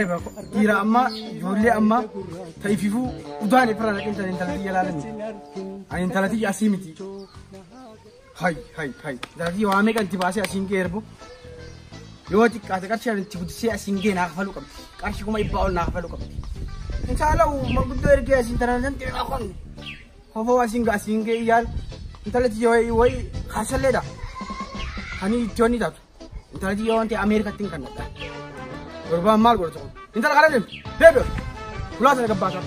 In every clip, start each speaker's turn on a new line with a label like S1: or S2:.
S1: أجايبها إيرا أما يقول أما تيفيفو وداني فرنا أنت تلاتي يلالني أنا تلاتي أسيمتي هاي تلاتي وامك أنت باسي أسين كيربو يوتي كاتكارشي أنت بدسي أسين كي ناخفلو كم كارشي كم يباول ناخفلو كم إن شاء الله ما بدو إرجع أسين ترى ننتي ناخون هو أسين كي يال تلاتي يوي خاسر لدا هني جوني داتو تلاتي يوان تي أمريكا تينكنا berubah mal gue tuh. Intel kalian, bebe, pulang saya ke pasar.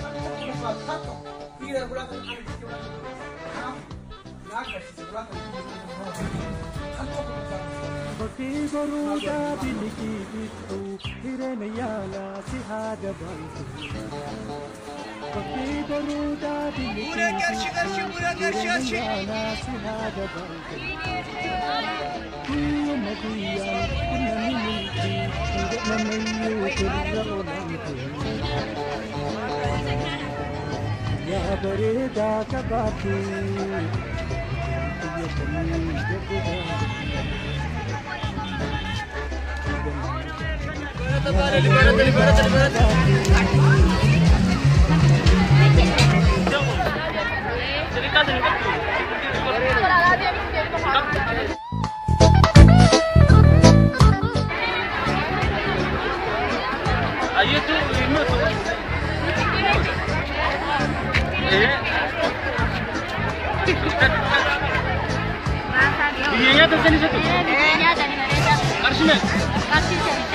S2: Ya bereda kabatu
S3: Ayo tuh, ini tuh. Iya tuh sini satu. Iya dari mana? Karsina. Karsina.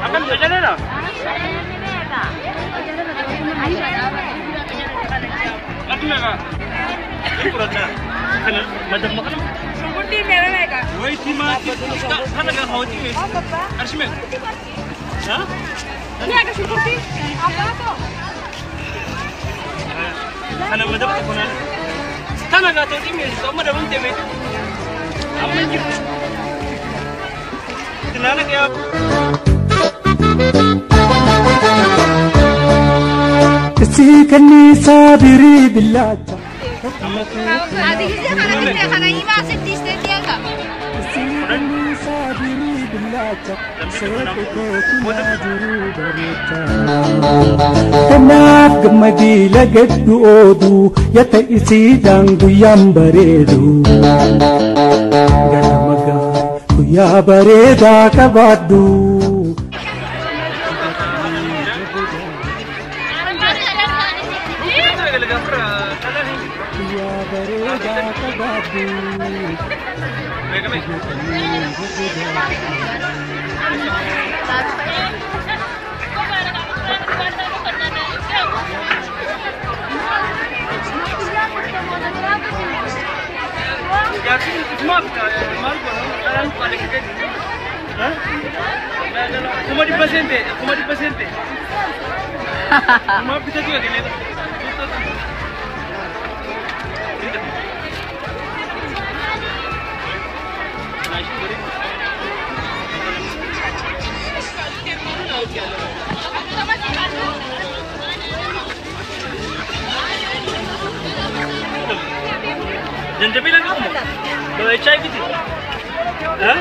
S3: Akan jalan lah. Lagi mana? Kurang dah. Kan macam macam. Seperti mana mereka? Woi, cuma kita kan agak khawatir. Arsime. Hah? Ini agak seperti apa tu? Kan macam apa pun ada. Kan agak tu ini, semua dah pun teme. Apa yang kita? Kenapa dia?
S2: تسيكني صابري بالله
S4: هذه زي خنا يما ستي ستيانغا
S2: تسيكني صابري بالله كناف قمدي لقد أودو يتأسي دانغو يامبريدو قدمغا يا بريدا كبادو
S3: Cuma di paciente. Cuma bisa juga gini. Jangan bilang kamu. Boleh cai gitu. Hah?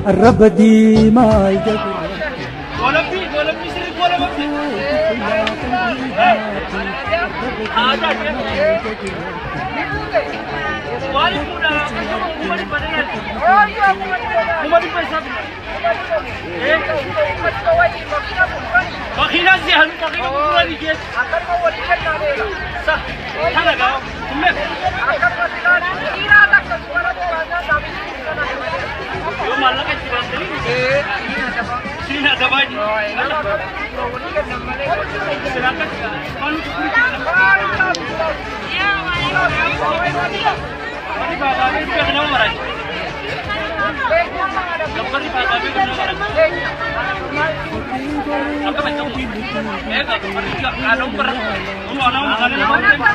S3: الربدي ما يقدر ولا في سيرك ولا ما في Ada dia. Wali muda, umur padahal. Oh iya, umur besar. Makina sih, makina kurang dikit. Akan mau wali kan ada. Sah, mana kau? Tumben. Akan masih ada. Kira tak sesuatu orangnya tapi. Yo malah kan cuma ini. Sini ada baju. Silakan. Malu curi. Ya, ini bapak ini kenal orang. Dokter di bapak ini kenal orang. Apa macam ini? Enggak, enggak ada per. Kamu ada makan apa?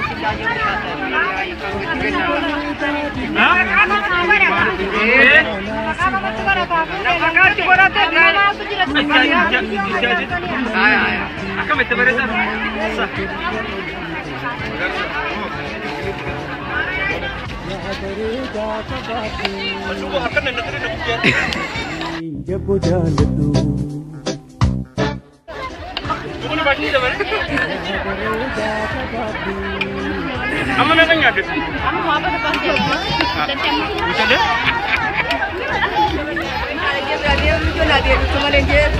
S3: Hah? Akan betul betul. Masuk akan nak terus nak
S2: जब जान तू
S3: Bukan bagi dah mana? Kamu nak tanya apa?
S4: Kamu mau apa depan dia?
S3: Bisa deh?
S4: Dia lucu lah dia cuma lenjer.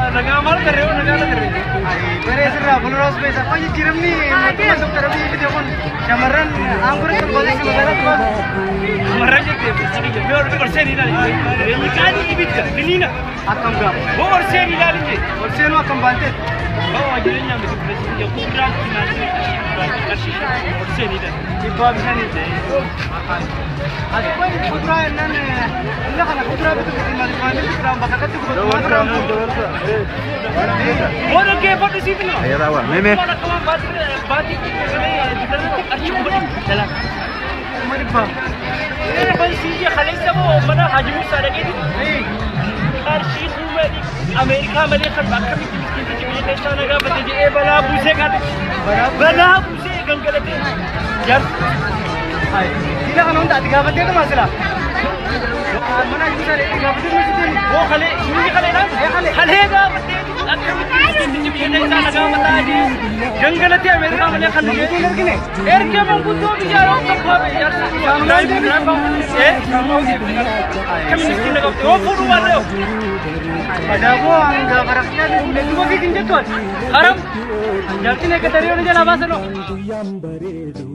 S3: Nagamal कर रहे हो नगाला कर रहे हो
S1: मेरे इस रहा बुलरोस पे सब ये चिरम नहीं masuk terus ini देखो शमरन आंगुर के बोले कि मगर तो
S3: मरन जे सनी जे और भी से नहीं ना ये निकाली ये बिट नहीं ना
S1: akam ga
S3: वो और से नहीं डाली जे
S1: और से नो akam बांटे
S3: वो अजय ने मुझे प्रेसिडेंट जो पूरा ना और से नहीं डाली
S1: ये बात नहीं है आज कोई खुदरा नन इल्ला kana खुदरा भी तो मार मार खुदरा बका तो खुदरा
S3: वो लोग के फोटो सीट ना
S2: ya tahu meme
S3: बात अच्छी बड़ी चला
S1: मरी बा
S3: ये बस सीजे खाली सब मना हाजिर सारे के हर चीज में अमेरिका में लेकर बाकी की चीजें कैसा लगा बता ये बला बुसे का बला बुसे गंगलते यार
S1: हाय इला kana unta diga bade to masala mana isare diga bade masjid
S3: वो खाली ये खाली ना खाली का बता लगा बता दी गंगलते अमेरिका में लेकर
S1: lagi ne
S3: एर के मैं कुछ तो भी यार तब यार कम्युनिटी लगा वो फोटो वाले हो
S1: ada ko ang baraknya ni dua ki kinjat
S3: haram jalti ne ke dari orang jalan bahasa no
S2: yang beredu